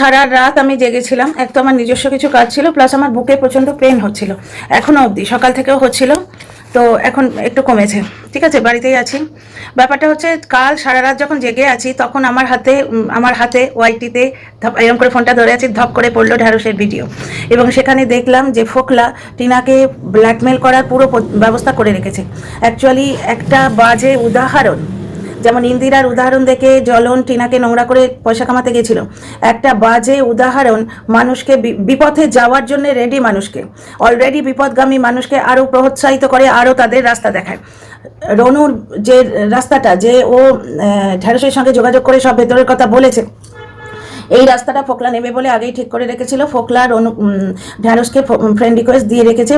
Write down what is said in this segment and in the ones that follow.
সারা রাত আমি জেগেছিলাম। এক তো আমার নিজস্ব কিছু কাজ ছিল, প্লাস আমার বুকে প্রচণ্ড পেন হচ্ছিল, এখনও অবধি সকাল থেকেও হচ্ছিল। তো এখন একটু কমেছে, ঠিক আছে, বাড়িতেই আছি। ব্যাপারটা হচ্ছে কাল সারা রাত যখন জেগে আছি তখন আমার হাতে ওয়াইটিতে এরকম করে ফোনটা ধরে আছি, ধপ করে পড়লো ঢ্যাঁড়সের ভিডিও, এবং সেখানে দেখলাম যে ফোকলা টিনাকে ব্ল্যাকমেল করার পুরো ব্যবস্থা করে রেখেছে। অ্যাকচুয়ালি একটা বাজে উদাহরণ, যেমন ইন্দিরার উদাহরণ দেখে জ্বলন টিনাকে নোংরা করে পয়সা কামাতে গেছিল, একটা বাজে উদাহরণ মানুষকে বিপথে যাওয়ার জন্য রেডি, মানুষকে অলরেডি বিপদগামী মানুষকে আরও প্রোৎসাহিত করে, আরও তাদের রাস্তা দেখায়। রনুর যে রাস্তাটা, যে ও ঢ্যাঁড়সের সঙ্গে যোগাযোগ করে সব ভেতরের কথা বলেছে, এই রাস্তাটা ফোকলা নেবে বলে আগেই ঠিক করে রেখেছিল। ফোকলা ঢ্যাঁড়সকে ফ্রেন্ড রিকোয়েস্ট দিয়ে রেখেছে,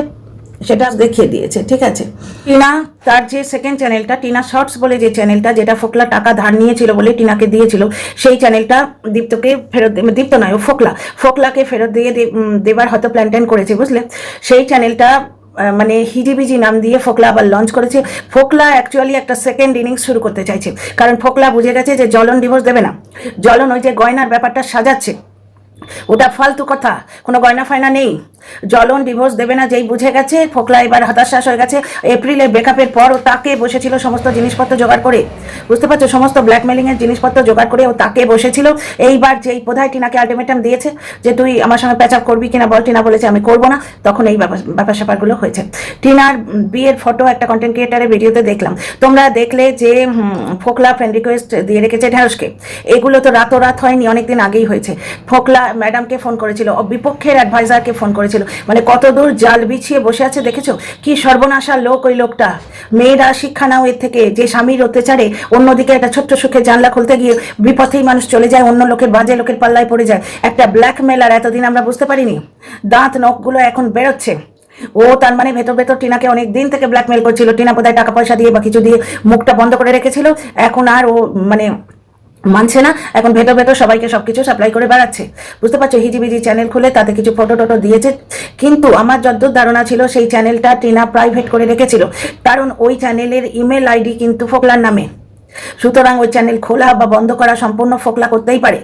সেটা দেখিয়ে দিয়েছে, ঠিক আছে। টিনা তার যে সেকেন্ড চ্যানেলটা, টিনা শর্টস বলে যে চ্যানেলটা, যেটা ফোকলা টাকা ধার নিয়েছিল বলে টিনাকে দিয়েছিল, সেই চ্যানেলটা দীপ্তকে ফেরত, দীপ্ত নয়, ও ফোকলাকে ফেরত দিয়ে দেবার হয়তো প্ল্যান ট্যান করেছে, বুঝলে। সেই চ্যানেলটা মানে হিজিবিজি নাম দিয়ে ফোকলা আবার লঞ্চ করেছে। ফোকলা অ্যাকচুয়ালি একটা সেকেন্ড ইনিংস শুরু করতে চাইছে, কারণ ফোকলা বুঝে গেছে যে জ্বলন ডিভোর্স দেবে না। জ্বলন ওই যে গয়নার ব্যাপারটা সাজাচ্ছে, ওটা ফালতু কথা, কোনো গয়না ফায়না নেই। জ্বলন ডিভোর্স দেবে না যেই বুঝে গেছে, ফোকলা এবার হতাশ্বাস হয়ে গেছে। এপ্রিলে ব্রেকআপের পর ও তাকে বসেছিল সমস্ত জিনিসপত্র জোগাড় করে, বুঝতে পারছো, সমস্ত ব্ল্যাকমেলিংয়ের জিনিসপত্র জোগাড় করে ও তাকে বসেছিল। এইবার যেই বোধহয় টিনাকে আলটিমেটাম দিয়েছে যে তুই আমার সঙ্গে প্যাচ আপ করবি কিনা বল, টিনা বলেছে আমি করবো না, তখন এই ব্যাপার স্যাপারগুলো হয়েছে। টিনার বিয়ের ফটো একটা কন্টেন্ট ক্রিয়েটারের ভিডিওতে দেখলাম, তোমরা দেখলে যে ফোকলা ফ্রেন্ড রিকোয়েস্ট দিয়ে রেখেছে ঢ্যাঁড়সকে। এগুলো তো রাতোরাত হয়নি, অনেকদিন আগেই হয়েছে। ফোকলা ম্যাডামকে ফোন করেছিল, বিপক্ষের অ্যাডভাইজারকে ফোন করেছিল, মানে কতদূর জাল বিছিয়ে বসে আছে দেখেছো, কি সর্বনাশা লোক ওই লোকটা। মেয়েরা শিক্ষা নাও এর থেকে, যে স্বামীর অত্যাচারে অন্যদিকে একটা ছোট্ট সুখে জানলা খুলতে গিয়ে বিপথেই মানুষ চলে যায়, অন্য লোকের বাজে লোকের পাল্লায় পড়ে যায়। একটা ব্ল্যাকমেলার, এতদিন আমরা বুঝতে পারিনি, দাঁত নখগুলো এখন বেরোচ্ছে। ও তার মানে ভেতর ভেতর টিনাকে অনেক দিন থেকে ব্ল্যাকমেল করছিল। টিনা বোধহয় টাকা পয়সা দিয়ে বা কিছু দিয়ে মুখটা বন্ধ করে রেখেছিল, এখন আর ও মানে মানছে না, এখন ভেতর ভেতর সবাইকে সবকিছু সাপ্লাই করে বেড়াচ্ছে, বুঝতে পারছো। হিজিবিজি চ্যানেল খুলে তাতে কিছু ফটো টটো দিয়েছে, কিন্তু আমার যতদূর ধারণা ছিল সেই চ্যানেলটা টিনা প্রাইভেট করে রেখেছিল, কারণ ওই চ্যানেলের ইমেল আইডি কিন্তু ফোকলার নামে। সুতরাং ওই চ্যানেল খোলা বা বন্ধ করা সম্পূর্ণ ফোকলা করতেই পারে।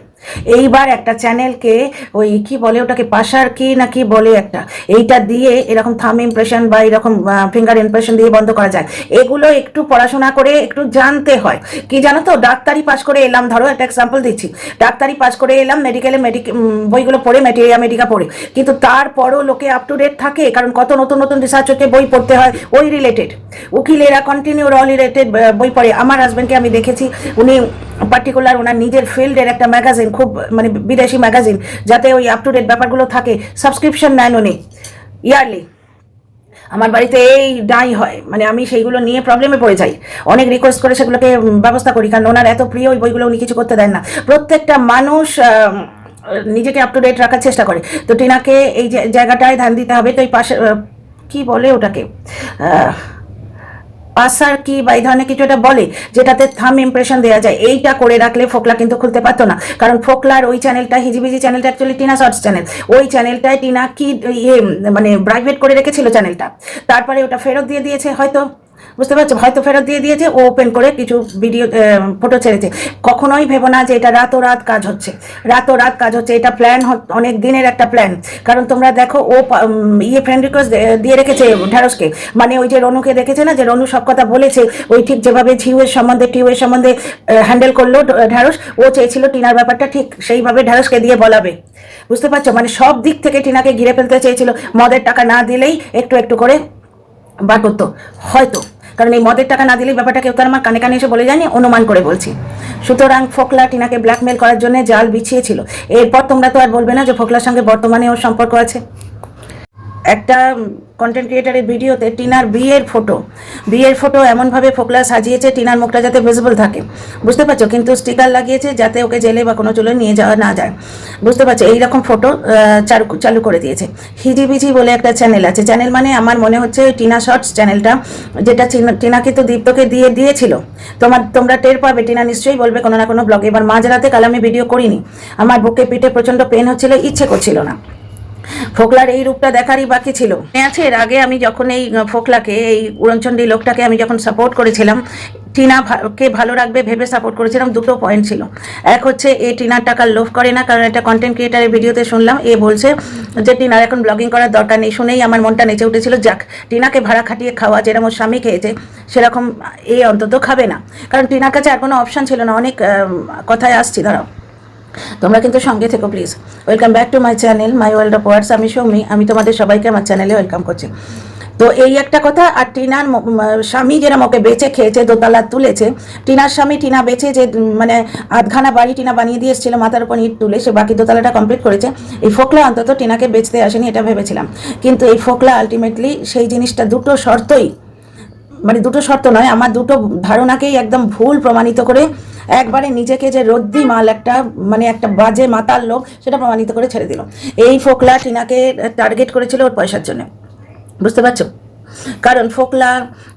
এইবার একটা চ্যানেলকে ওই কি বলে ওটাকে, পাশার কি না কি বলে একটা, এইটা দিয়ে এরকম থাম ইমপ্রেশন বা এরকম ফিঙ্গার ইমপ্রেশন দিয়ে বন্ধ করা যায়। এগুলো একটু পড়াশোনা করে একটু জানতে হয়। কি জানো তো, ডাক্তারি পাশ করে এলাম, ধরো একটা এক্সাম্পল দিচ্ছি, ডাক্তারি পাশ করে এলাম, মেডিকেলে বইগুলো পড়ে, ম্যাটেরিয়া মেডিকা পড়ে, কিন্তু তারপরও লোকে আপ টু ডেট থাকে, কারণ কত নতুন নতুন রিসার্চ হচ্ছে, বই পড়তে হয় ওই রিলেটেড। উকিলেরা কন্টিনিউ র রিলেটেড বই পড়ে। আমার হাজব্যান্ডকে আমি দেখেছি, উনি পার্টিকুলার ওনার নিজের ফিল্ডের একটা ম্যাগাজিন, খুব মানে বিদেশি ম্যাগাজিন, যাতে ওই আপ টু ডেট ব্যাপারগুলো থাকে, সাবস্ক্রিপশন নেন উনি ইয়ারলি। আমার বাড়িতে এই ডাই হয়, মানে আমি সেইগুলো নিয়ে প্রবলেমে পড়ে যাই, অনেক রিকোয়েস্ট করে সেগুলোকে ব্যবস্থা করি, কারণ ওনার এত প্রিয় ওই বইগুলো, উনি কিছু করতে দেন না। প্রত্যেকটা মানুষ নিজেকে আপ টু ডেট রাখার চেষ্টা করে। তো টিনাকে এই জায়গাটায় ধ্যান দিতে হবে। তো এই পাশে কি বলে ওটাকে, পাসার কি বা এই ধরনের কিছু একটা বলে, যেটাতে থাম ইমপ্রেশন দেওয়া যায়, এইটা করে রাখলে ফোকলা কিন্তু খুলতে পারতো না। কারণ ফোকলার ওই চ্যানেলটা, হিজিবিজি চ্যানেলটা অ্যাকচুয়ালি টিনা শর্টস চ্যানেল, ওই চ্যানেলটায় টিনা কি মানে প্রাইভেট করে রেখেছিল চ্যানেলটা, তারপরে ওটা ফেরত দিয়ে দিয়েছে হয়তো, বুঝতে পারছো, হয়তো ফেরত দিয়ে দিয়েছে, ও ওপেন করে কিছু ভিডিও ফটো ছেড়েছে। কখনোই ভেবো না যে এটা রাতোরাত কাজ হচ্ছে, রাতোরাত কাজ হচ্ছে, এটা প্ল্যান, অনেক দিনের একটা প্ল্যান। কারণ তোমরা দেখো, ও ফ্রেন্ড রিকোয়েস্ট দিয়ে রেখেছে ঢ্যাঁড়সকে, মানে ওই যে রনুকে দেখেছে না, যে রনু সব কথা বলেছে, ওই ঠিক যেভাবে টিউয়ের সম্বন্ধে হ্যান্ডেল করলো ঢ্যাঁড়স, ও চেয়েছিল টিনার ব্যাপারটা ঠিক সেইভাবে ঢ্যাঁড়সকে দিয়ে বলাবে, বুঝতে পারছো। মানে সব দিক থেকে টিনাকে ঘিরে ফেলতে চেয়েছিল, মদের টাকা না দিলেই একটু একটু করে বার করতো হয়তো, কারণ এই মদের টাকা না দিলেই ব্যাপারটা কেউ তার আমার কানে কানে এসে বলে যায়নি, অনুমান করে বলছি। সুতরাং ফোকলা টিনাকে ব্ল্যাকমেল করার জন্য জাল বিছিয়েছিল। এরপর তোমরা তো আর বলবে না যে ফোকলার সঙ্গে বর্তমানে ওর সম্পর্ক আছে। একটা কন্টেন্ট ক্রিয়েটারের ভিডিওতে টিনার বিয়ের ফটো এমনভাবে ফোকলা সাজিয়েছে টিনার মুখটা যাতে ভিজিবল থাকে, বুঝতে পারছো, কিন্তু স্টিকার লাগিয়েছে যাতে ওকে জেলে বা কোনো চুলে নিয়ে যাওয়া না যায়, বুঝতে পারছো। এইরকম ফটো চালু করে দিয়েছে। হিজিবিজি বলে একটা চ্যানেল আছে, চ্যানেল মানে আমার মনে হচ্ছে টিনা শর্টস চ্যানেলটা, যেটা টিনাকে তো দীপ্তকে দিয়েছিল। তোমরা টের পাবে, টিনা নিশ্চয়ই বলবে কোনো না কোনো ব্লগে। এবার মাঝরাতে কাল আমি ভিডিও করিনি, আমার বুকে পিঠে প্রচণ্ড পেন হচ্ছিল, ইচ্ছে করছিল না। ফোকলার এই রূপটা দেখারই বাকি ছিল। মনে আছে এর আগে আমি যখন এই ফোকলাকে, এই উড়নচণ্ডী লোকটাকে আমি যখন সাপোর্ট করেছিলাম, কে ভালো রাখবে ভেবে সাপোর্ট করেছিলাম। দুটো পয়েন্ট ছিল। এক হচ্ছে টিনার টাকার লোভ করে না, কারণ একটা কন্টেন্ট ক্রিয়েটারের ভিডিওতে শুনলাম বলছে যে টিনার এখন ব্লগিং করার দরকার নেই। শুনেই আমার মনটা নেচে উঠেছিল, যাক টিনাকে ভাড়া খাটিয়ে খাওয়া যেরকম ওর স্বামী খেয়েছে সেরকম অন্তত খাবে না, কারণ টিনার কাছে আর কোনো অপশান ছিল না। অনেক কথায় আসছি, দাঁড়াও তোমরা কিন্তু সঙ্গে থেকো please. Welcome back to my channel my world of words. আমি সৌমি, আমি তোমাদের সবাইকে আমার চ্যানেলে ওয়েলকাম করছি। তো এই একটা কথা। আর টিনার স্বামী যেরকম ওকে বেচে খেয়েছে, দোতলা তুলেছে, টিনার স্বামী টিনা বেচে যে মানে আধখানা বাড়ি টিনা বানিয়ে দিয়ে এসেছিল মাথার উপর ইট তুলে, সে বাকি দোতলাটা কমপ্লিট করেছে। এই ফোকলা অন্তত টিনাকে বেচতে আসেনি, এটা ভেবেছিলাম। কিন্তু এই ফোকলা আলটিমেটলি সেই জিনিসটা দুটো শর্তই, মানে দুটো শর্ত নয়, আমার দুটো ধারণাকেই একদম ভুল প্রমাণিত করে একবারে নিজেকে যে রদ্দি মাল, একটা মানে একটা বাজে মাতাল লোক, সেটা প্রমাণিত করে ছেড়ে দিল। এই ফোকলা টিনাকে টার্গেট করেছিল ওর পয়সার জন্য, বুঝতে পারছো? কারণ ফোকলা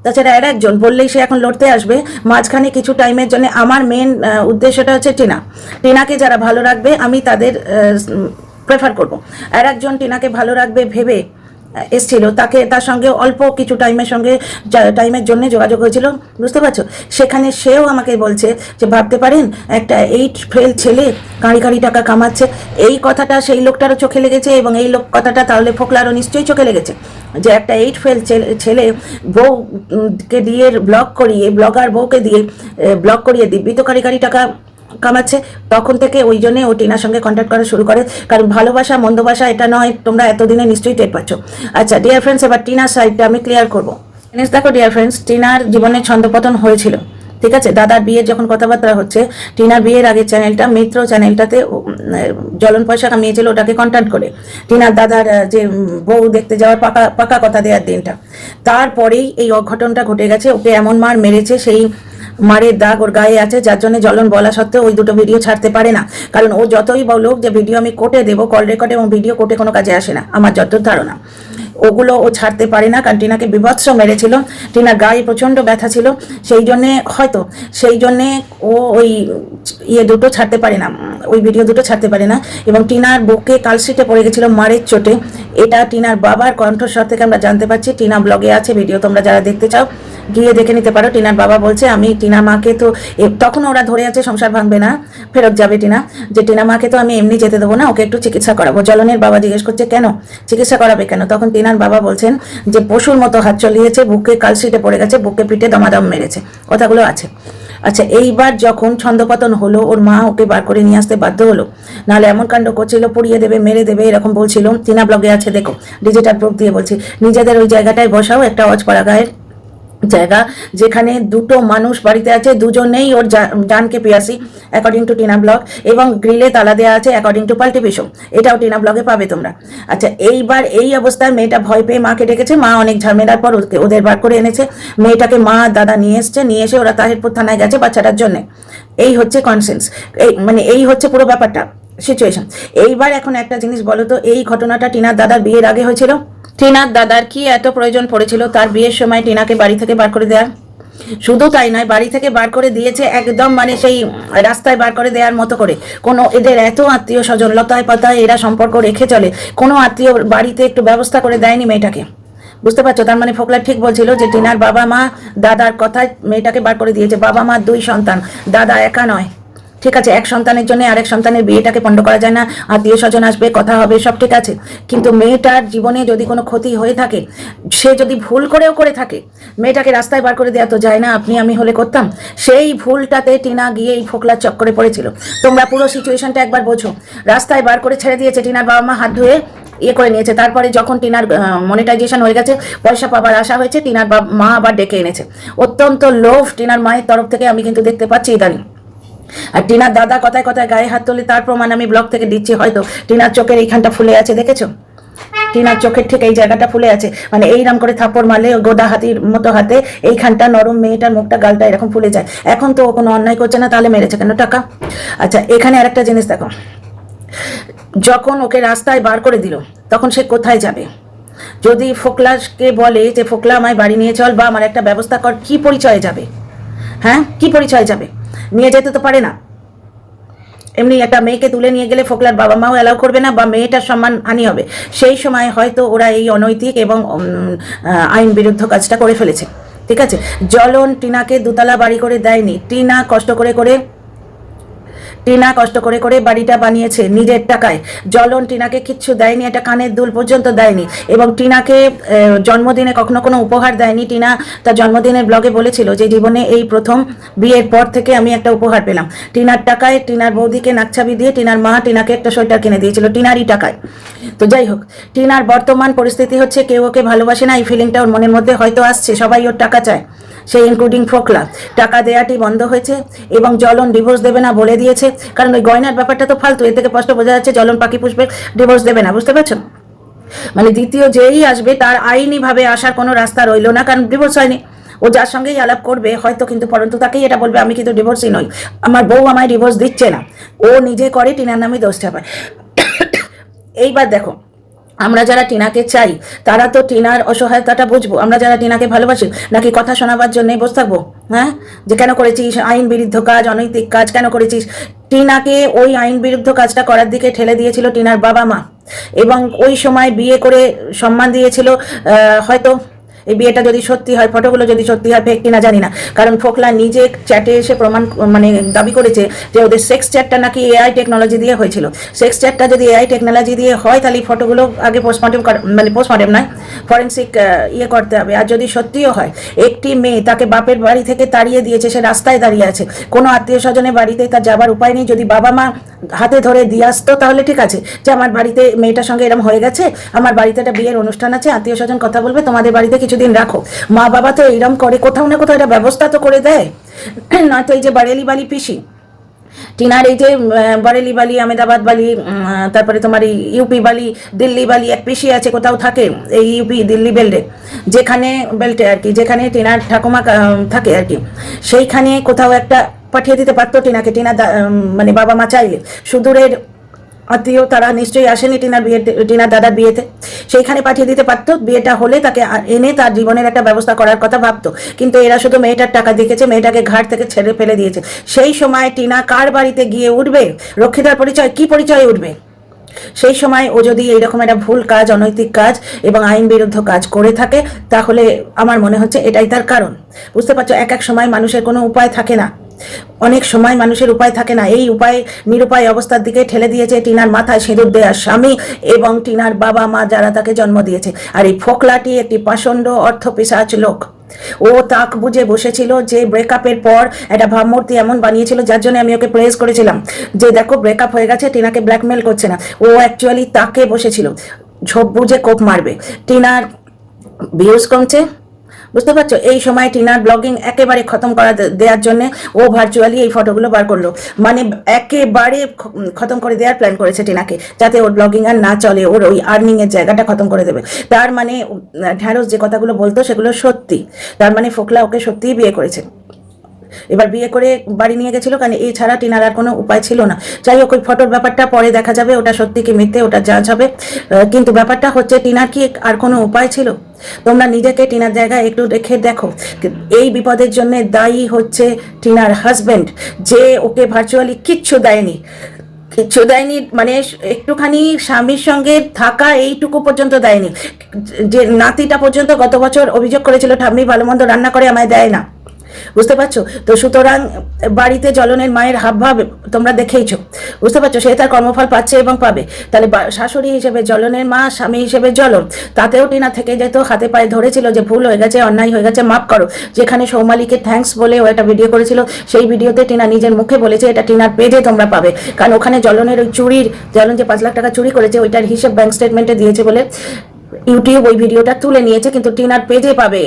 তাছাড়া আর একজন বললেই সে এখন লড়তে আসবে মাঝখানে কিছু টাইমের জন্য। আমার মেন উদ্দেশ্যটা হচ্ছে টিনাকে যারা ভালো রাখবে আমি তাদের প্রেফার করব। আর একজন টিনাকে ভালো রাখবে ভেবে এসছিল, তার সঙ্গে অল্প কিছু টাইমের জন্য যোগাযোগ হয়েছিল, বুঝতে পারছো? সেখানে সেও আমাকে বলছে যে ভাবতে পারেন একটা 8 ফেল ছেলে কাঁড়ি টাকা কামাচ্ছে। এই কথাটা সেই লোকটারও চোখে লেগেছে, এবং এই কথাটা তাহলে ফোকলারও নিশ্চয়ই চোখে লেগেছে যে একটা 8 ফেল ছেলে বউকে দিয়ে ব্লগার বউকে দিয়ে ব্লগ করিয়ে দিব্যি তো কাঁড়ি টাকা কামাচ্ছে। তখন থেকে ওই জন্যে ও টিনার সঙ্গে কন্ট্যাক্ট করা শুরু করে, কারণ ভালোবাসা মন্দবাসা এটা নয়, তোমরা এতদিনে নিশ্চয়ই টের পাচ্ছ। আচ্ছা ডিয়ার ফ্রেন্ডস, এবার টিনার সাইডটা আমি ক্লিয়ার করবো। দেখো ডিয়ার ফ্রেন্ডস, টিনার জীবনে ছন্দপতন হয়েছিল, ঠিক আছে? দাদার বিয়ের যখন কথাবার্তা হচ্ছে, টিনার বিয়ের আগের চ্যানেলটা মিত্র চ্যানেলটাতে জ্বলন পয়সা কামিয়েছিল, ওটাকে কন্ট্যাক্ট করে টিনার দাদার যে বউ দেখতে যাওয়ার পাকা কথা দেওয়ার দিনটা। তারপরেই এই অঘটনটা ঘটে গেছে। ওকে এমন মার মেরেছে, সেই মারের দাগ ওর গায়ে আছে, যার জন্য জ্বলন বলা সত্ত্বেও ওই দুটো ভিডিও ছাড়তে পারে না। কারণ ও যতই বলুক যে ভিডিও আমি কোর্টে দেবো, কল রেকর্ড এবং ভিডিও কোর্টে কোনো কাজে আসে না, আমার যত ধারণা ওগুলো ও ছাড়তে পারে না, কারণ টিনাকে বিভৎস মেরেছিল। টিনার গায়ে প্রচণ্ড ব্যথা ছিল, সেই জন্যে ও ওই দুটো ছাড়তে পারে না, ওই ভিডিও দুটো ছাড়তে পারে না। এবং টিনার বুকে কালশিটে পড়ে গেছিল মারের চোটে। এটা টিনার বাবার কণ্ঠস্বর থেকে আমরা জানতে পারছি। টিনা ব্লগে আছে ভিডিও, তোমরা যারা দেখতে চাও গিয়ে দেখে নিতে পারো। টিনার বাবা বলছে, আমি টিনা মাকে তো তখন ওরা ধরে আছে সংসার ভাঙবে না, ফেরত যাবে টিনা, যে টিনা মাকে তো আমি এমনি যেতে দেবো না, ওকে একটু চিকিৎসা করাবো। জ্বলনের বাবা জিজ্ঞেস করছে কেন চিকিৎসা করাবে কেন? তখন টিনার বাবা বলছেন যে পশুর মতো হাত চলিয়েছে, বুকে কালশিটে পড়ে গেছে, বুকে পিঠে দমাদম মেরেছে, কথাগুলো আছে। আচ্ছা এইবার যখন ছন্দপতন হলো, ওর মা ওকে বার করে নিয়ে আসতে বাধ্য হলো, নাহলে এমন কাণ্ড করছিল পুড়িয়ে দেবে মেরে দেবে এরকম বলছিল। টিনা ব্লগে আছে দেখো, ডিজিটাল প্রুফ দিয়ে বলছি। নিজেদের ওই জায়গাটায় বসাও, একটা অজপাড়া গায়ের জায়গা, যেখানে দুটো মানুষ বাড়িতে আছে, দুজনেই ওর জানকে পিয়াসি অ্যাকর্ডিং টু টিনা ব্লগ, এবং গ্রিলে তালা দেওয়া আছে অ্যাকর্ডিং টু পাল্টি পিসো, এটাও টিনা ব্লগে পাবে তোমরা। আচ্ছা এইবার এই অবস্থায় মেয়েটা ভয় পেয়ে মাকে ডেকেছে, মা অনেক ঝামেলার পর ওদের বার করে এনেছে। মেয়েটাকে মা দাদা নিয়ে এসে ওরা তাহিরপুর থানায় গেছে বাচ্চাটার জন্য। এই হচ্ছে কনসেন্স, এই হচ্ছে পুরো ব্যাপারটা সিচুয়েশন। এইবার এখন একটা জিনিস বলো তো, এই ঘটনাটা টিনার দাদার বিয়ের আগে হয়েছিল? টিনার দাদার কি এত প্রয়োজন পড়েছিল তার বিয়ের সময় টিনাকে বাড়ি থেকে বার করে দেওয়ার? শুধু তাই নয়, বাড়ি থেকে বার করে দিয়েছে একদম, মানে সেই রাস্তায় বার করে দেওয়ার মতো করে। কোনো এদের এত আত্মীয় স্বজন, লতায় পাতায় এরা সম্পর্ক রেখে চলে, কোনো আত্মীয় বাড়িতে একটু ব্যবস্থা করে দেয়নি মেয়েটাকে, বুঝতে পারছো? তার মানে ফোকলা ঠিক বলছিল যে টিনার বাবা মা দাদার কথায় মেয়েটাকে বার করে দিয়েছে। বাবা মা 2 সন্তান, দাদা একা নয়, ঠিক আছে? এক সন্তানের জন্য আরেক সন্তানের বিয়েটাকে পণ্ড করা যায় না, আত্মীয় স্বজন আসবে, কথা হবে, সব ঠিক আছে। কিন্তু মেয়েটার জীবনে যদি কোনো ক্ষতি হয়ে থাকে, সে যদি ভুল করেও করে থাকে, মেয়েটাকে রাস্তায় বার করে দেওয়া তো যায় না, আপনি আমি হলে করতাম। সেই ভুলটাতে টিনা গিয়ে এই ফোকলার চক্করে পড়েছিল। তোমরা পুরো সিচুয়েশনটা একবার বোঝো। রাস্তায় বার করে ছেড়ে দিয়েছে, টিনার বাবা মা হাত ধুয়ে করে নিয়েছে। তারপরে যখন টিনার মনিটাইজেশন হয়ে গেছে, পয়সা পাবার আশা হয়েছে, টিনার মা আবার ডেকে এনেছে। অত্যন্ত লোভ টিনার মায়ের তরফ থেকে আমি কিন্তু দেখতে পাচ্ছি ইদানিং। আর টিনার দাদা কথায় কথায় গায়ে হাত তোলে, তার প্রমাণ আমি ব্লগ থেকে দিচ্ছি। হয়তো টিনার চোখের এইখানটা ফুলে আছে, দেখেছো? টিনার চোখের ঠিক এই জায়গাটা ফুলে আছে, মানে এইরকম করে থাপ্পড় মারলে গোদা হাতির মতো হাতে এইখানটা নরম, মেয়েটার মুখটা গালটা এরকম ফুলে যায়। এখন তো ও কোনো অন্যায় করছে না, তাহলে মেরেছে কেন টাকা? আচ্ছা এখানে আরেকটা জিনিস দেখো, যখন ওকে রাস্তায় বার করে দিল তখন সে কোথায় যাবে? যদি ফোকলাকে বলে যে ফোকলা আমায় বাড়ি নিয়ে চল বা আমার একটা ব্যবস্থা কর, কি পরিচয়ে যাবে? হ্যাঁ, কি পরিচয় যাবে? নিয়ে যেতে তো পারে না। এমনি একটা মেয়েকে তুলে নিয়ে গেলে ফোকলার বাবা মাও অ্যালাউ করবে না, বা মেয়েটার সম্মান হানি হবে। সেই সময় হয়তো ওরা এই অনৈতিক এবং আইন বিরুদ্ধ কাজটা করে ফেলেছে, ঠিক আছে। জ্বলন টিনাকে দোতলা বাড়ি করে দেয়নি, টিনা কষ্ট করে করে বাড়িটা বানিয়েছে নিজের টাকায়। জ্বলন টিনাকে কিচ্ছু দেয়নি, একটা কানের দুল পর্যন্ত দেয়নি, এবং টিনাকে জন্মদিনে কখনো কোনো উপহার দেয়নি। টিনা তার জন্মদিনের ব্লগে বলেছিল যে জীবনে এই প্রথম বিয়ের পর থেকে আমি একটা উপহার পেলাম টিনার টাকায়। টিনার বৌদিকে নাকছাবি দিয়ে টিনার মা টিনাকে একটা সোয়েটার কিনে দিয়েছিল টিনারই টাকায়। তো যাই হোক, টিনার বর্তমান পরিস্থিতি হচ্ছে কেউ ওকে ভালোবাসে না, এই ফিলিংটা ওর মনের মধ্যে হয়তো আসছে, সবাই ওর টাকা চায়, সেই ইনক্লুডিং ফোকলা। টাকা দেয়াটি বন্ধ হয়েছে এবং জ্বলন ডিভোর্স দেবে না বলে দিয়েছে, কারণ ওই গয়নার ব্যাপারটা তো ফালতু, এর থেকে স্পষ্ট বোঝা যাচ্ছে জ্বলন পাখি পুষবে, ডিভোর্স দেবে না, বুঝতে পারছো? মানে দ্বিতীয় যেই আসবে তার আইনিভাবে আসার কোনো রাস্তা রইল না, কারণ ডিভোর্স হয়নি। ও যার সঙ্গেই আলাপ করবে হয়তো, কিন্তু পরন্তু তাকেই এটা বলবে আমি কিন্তু ডিভোর্সই নই, আমার বউ আমায় ডিভোর্স দিচ্ছে না, ও নিজে করে, টিনার নামে দোষ চাপায়। এইবার দেখো, আমরা যারা টিনাকে চাই তারা তো টিনার অসহায়তাটা বুঝবো, আমরা যারা টিনাকে ভালোবাসি নাকি কথা শোনাবার জন্যই বসে থাকবো? হ্যাঁ, যে কেন করেছিস আইন বিরুদ্ধ কাজ, অনৈতিক কাজ কেন করেছিস? টিনাকে ওই আইন বিরুদ্ধ কাজটা করার দিকে ঠেলে দিয়েছিল টিনার বাবা মা, এবং ওই সময় বিয়ে করে সম্মান দিয়েছিল। হয়তো এই বিয়েটা যদি সত্যি হয়, ফটোগুলো যদি সত্যি হয়, ফেক কিনা জানি না, কারণ ফোকলা নিজে চ্যাটে এসে প্রমাণ মানে দাবি করেছে যে ওদের সেক্স চ্যাটটা নাকি এআই টেকনোলজি দিয়ে হয়েছিল। সেক্স চ্যাটটা যদি এআই টেকনোলজি দিয়ে হয় তাহলে ফটোগুলো আগে পোস্টমর্টেম নয়, ফরেন্সিক ইয়ে করতে হবে। আর যদি সত্যিও হয় একটি মেয়ে তাকে বাপের বাড়ি থেকে তাড়িয়ে দিয়েছে, সে রাস্তায় দাঁড়িয়ে আছে, কোনো আত্মীয় স্বজনের বাড়িতে তার যাবার উপায় নেই, যদি বাবা মা হাতে ধরে দিয়ে আসতো তাহলে ঠিক আছে, যে আমার বাড়িতে মেয়েটার সঙ্গে এরকম হয়ে গেছে, আমার বাড়িতে একটা বিয়ের অনুষ্ঠান আছে, আত্মীয় স্বজন কথা বলবে, তোমাদের বাড়িতে কিছুদিন রাখো। মা বাবা তো এইরকম করে, কোথাও না কোথাও এটা ব্যবস্থা তো করে দেয়, নয়তো এই যে বারেলি বালি পিসি টিনার, এই যে বরেলি বালি, আহমেদাবাদ বালি, তারপরে তোমার এই ইউপি বালি, দিল্লি বালি, এক পিসি আছে কোথাও থাকে এই ইউপি দিল্লি বেল্টে আর কি, যেখানে টিনার ঠাকুমা থাকে আর কি, সেইখানে কোথাও একটা পাঠিয়ে দিতে পারতো টিনাকে, মানে বাবা মা চাইলে। সুদূরের আত্মীয় তারা নিশ্চয়ই আসেনি টিনার দাদার বিয়েতে, সেইখানে পাঠিয়ে দিতে পারতো, বিয়েটা হলে তাকে এনে তার জীবনের একটা ব্যবস্থা করার কথা ভাবতো। কিন্তু এরা শুধু মেয়েটার টাকা দেখেছে, মেয়েটাকে ঘাট থেকে ছেড়ে ফেলে দিয়েছে। সেই সময় টিনা কার বাড়িতে গিয়ে উঠবে? রক্ষিতার পরিচয়, কি পরিচয়ে উঠবে? সেই সময় ও যদি এইরকম একটা ভুল কাজ, অনৈতিক কাজ এবং আইন বিরুদ্ধ কাজ করে থাকে, তাহলে আমার মনে হচ্ছে এটাই তার কারণ। বুঝতে পারছো, এক এক সময় মানুষের কোনো উপায় থাকে না, অনেক সময় মানুষের উপায় থাকে না। এই উপায় নিরুপায় অবস্থার দিকে ঠেলে দিয়েছে টিনার মাথায় সিঁদুর দেওয়া স্বামী এবং টিনার বাবা মা যারা তাকে জন্ম দিয়েছে। আর এই ফোকলাটি একটি পাষণ্ড অর্থপিশাচ লোক, ও তাক বুঝে বসেছিল যে ব্রেকআপের পর একটা ভাবমূর্তি এমন বানিয়েছিল, যার জন্য আমি ওকে প্রেজ করেছিলাম যে দেখো ব্রেকআপ হয়ে গেছে, টিনাকে ব্ল্যাকমেল করছে না। ও অ্যাকচুয়ালি তাকে বসেছিল ঝোপ বুঝে কোপ মারবে। টিনার ভিউজ কমছে, বুঝতে পারছো, এই সময় টিনার ব্লগিং একেবারে খতম করা দেওয়ার জন্য ও ভার্চুয়ালি এই ফটোগুলো বার করলো, মানে একেবারে খতম করে দেওয়ার প্ল্যান করেছে টিনাকে, যাতে ওর ব্লগিং আর না চলে, ওর ওই আর্নিং এর জায়গাটা খতম করে দেবে। তার মানে ঢ্যাঁড়স যে কথাগুলো বলতো সেগুলো সত্যি, তার মানে ফোকলা ওকে সত্যিই বিয়ে করেছে। এবার বিয়ে করে বাড়ি নিয়ে গেছিল, কারণ এছাড়া টিনার আর কোনো উপায় ছিল না। যাই হোক, ওই ফটোর ব্যাপারটা পরে দেখা যাবে, ওটা সত্যি কি মিথ্যে ওটা জাজ হবে। কিন্তু ব্যাপারটা হচ্ছে টিনার কি আর কোনো উপায় ছিল? তোমরা নিজেকে টিনার জায়গায় একটু রেখে দেখো। এই বিপদের জন্য দায়ী হচ্ছে টিনার হাজব্যান্ড, যে ওকে ভার্চুয়ালি কিচ্ছু দেয়নি, মানে একটুখানি স্বামীর সঙ্গে থাকা এইটুকু পর্যন্ত দেয়নি। যে নাতিটা পর্যন্ত গত বছর অভিযোগ করেছিল ঠাম্মি ভালো মন্দ রান্না করে আমায় দেয় না, বুঝতে পারছো তো? সুতরাং বাড়িতে জ্বলনের মায়ের হাবভাব তোমরা দেখেইছো, বুঝতে পারছো, সে তার কর্মফল পাচ্ছে এবং পাবে। তাহলে শাশুড়ি হিসেবে জ্বলনের মা, স্বামী হিসেবে জ্বলন, তাতেও টিনা থেকে যেত, হাতে পায়ে ধরেছিল যে ভুল হয়ে গেছে, অন্যায় হয়ে গেছে, মাফ করো। যেখানে সৌমালিকে থ্যাঙ্কস বলে ও একটা ভিডিও করেছিল, সেই ভিডিওতে টিনা নিজের মুখে বলেছে, এটা টিনার পেজে তোমরা পাবে, কারণ ওখানে জ্বলনের ওই জ্বলন যে 5 লাখ টাকা চুরি করেছে ওইটার হিসেব ব্যাংক স্টেটমেন্টে দিয়েছে বলে ইউটিউব ওই ভিডিওটা তুলে নিয়েছে, কিন্তু টিনার পেজে পাবে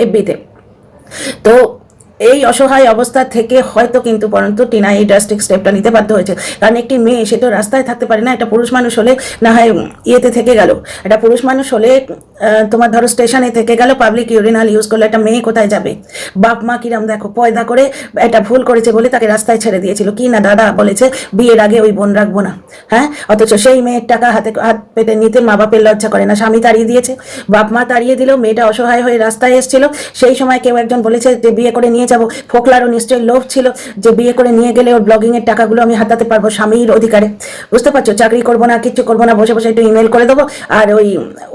এফবিতে। তো এই অসহায় অবস্থা থেকে হয়তো কিন্তু পরন্তু টিনা এই ড্রাস্টিক স্টেপটা নিতে বাধ্য হয়েছে, কারণ একটি মেয়ে সে তো রাস্তায় থাকতে পারে না। একটা পুরুষ মানুষ হলে না হয় ইয়েতে থেকে গেল, একটা পুরুষ মানুষ হলে তোমার ধরো স্টেশনে থেকে গেল, পাবলিক ইউরিনাল ইউজ করলো, একটা মেয়ে কোথায় যাবে? বাপ মা কিরাম দেখো, পয়দা করে একটা ভুল করেছে বলে তাকে রাস্তায় ছেড়ে দিয়েছিল, কি না দাদা বলেছে বিয়ের আগে ওই বোন রাখবো না, হ্যাঁ? অথচ সেই মেয়ের টাকা হাত পেতে নিতে মা বাপের লজ্জা করে না, স্বামী তাড়িয়ে দিয়েছে, বাপ মা তাড়িয়ে দিল, মেয়েটা অসহায় হয়ে রাস্তায় এসেছিল, সেই সময় কেউ একজন বলেছে যে বিয়ে করে নিয়েছে যাব। ফোকলারও নিশ্চয়ই লোভ ছিল যে বিয়ে করে নিয়ে গেলে ওর ব্লগিংয়ের টাকাগুলো আমি হাতাতে পারবো স্বামীর অধিকারে, বুঝতে পারছো? চাকরি করবো না, কিচ্ছু করবো না, বসে বসে একটু ইমেল করে দেবো, আর ওই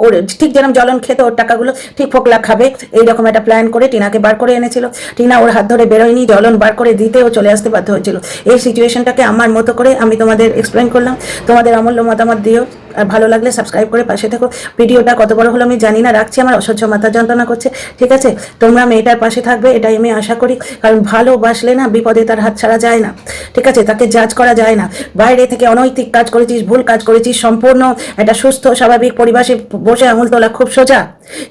ওর ঠিক যেরকম জ্বলন খেতে ওর টাকাগুলো ঠিক ফোকলা খাবে, এইরকম একটা প্ল্যান করে টিনাকে বার করে এনেছিল। টিনা ওর হাত ধরে বেরোয়নি, জ্বলন বার করে দিতেও চলে আসতে বাধ্য হয়েছিল। এই সিচুয়েশনটাকে আমার মতো করে আমি তোমাদের এক্সপ্লেন করলাম। তোমাদের অমূল্য মতামত দিও, আর ভালো লাগলে সাবস্ক্রাইব করে পাশে থেকো। ভিডিওটা কত বড় হলো আমি জানি না, রাখছি, আমার অসহ্য মাথা যন্ত্রণা করছে। ঠিক আছে, তোমরা মেয়েটার পাশে থাকবে এটাই আমি আশা করি, কারণ ভালোবাসলে না বিপদে তার হাত ছাড়া যায় না। ঠিক আছে, তাকে জাজ করা যায় না। বাইরে থেকে অনৈতিক কাজ করেছিস, ভুল কাজ করেছিস, সম্পূর্ণ একটা সুস্থ স্বাভাবিক পরিবেশে বসে আঙুল তোলা খুব সোজা,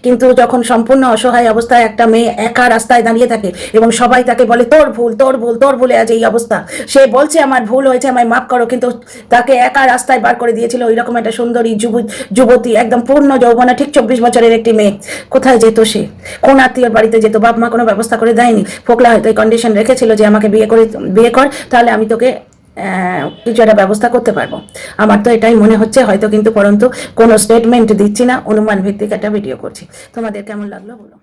কিন্তু যখন সম্পূর্ণ অসহায় অবস্থায় একটা মেয়ে একা রাস্তায় দাঁড়িয়ে থাকে এবং সবাই তাকে বলে তোর ভুল তোর ভুল তোর ভুলে আজ এই অবস্থা, সে বলছে আমার ভুল হয়েছে আমায় মাফ করো, কিন্তু তাকে একা রাস্তায় বার করে দিয়েছিল ওইরকম একটা সুন্দরী যুবতী, একদম পূর্ণ যৌবনা, ঠিক 24 বছরের একটি মেয়ে। কোথায় যেত সে? কোন আত্মীয়র বাড়িতে যেত? বাপ মা কোনো ব্যবস্থা করে দেয়নি। ফোকলা হয়তো এই কন্ডিশন রেখেছিল যে আমাকে বিয়ে কর, তাহলে আমি তোকে কিছু একটা ব্যবস্থা করতে পারবো। আমার তো এটাই মনে হচ্ছে হয়তো, কিন্তু পরন্তু কোনো স্টেটমেন্ট দিচ্ছি না, অনুমান ভিত্তিক একটা ভিডিও করছি। তোমাদের কেমন লাগলো বলো।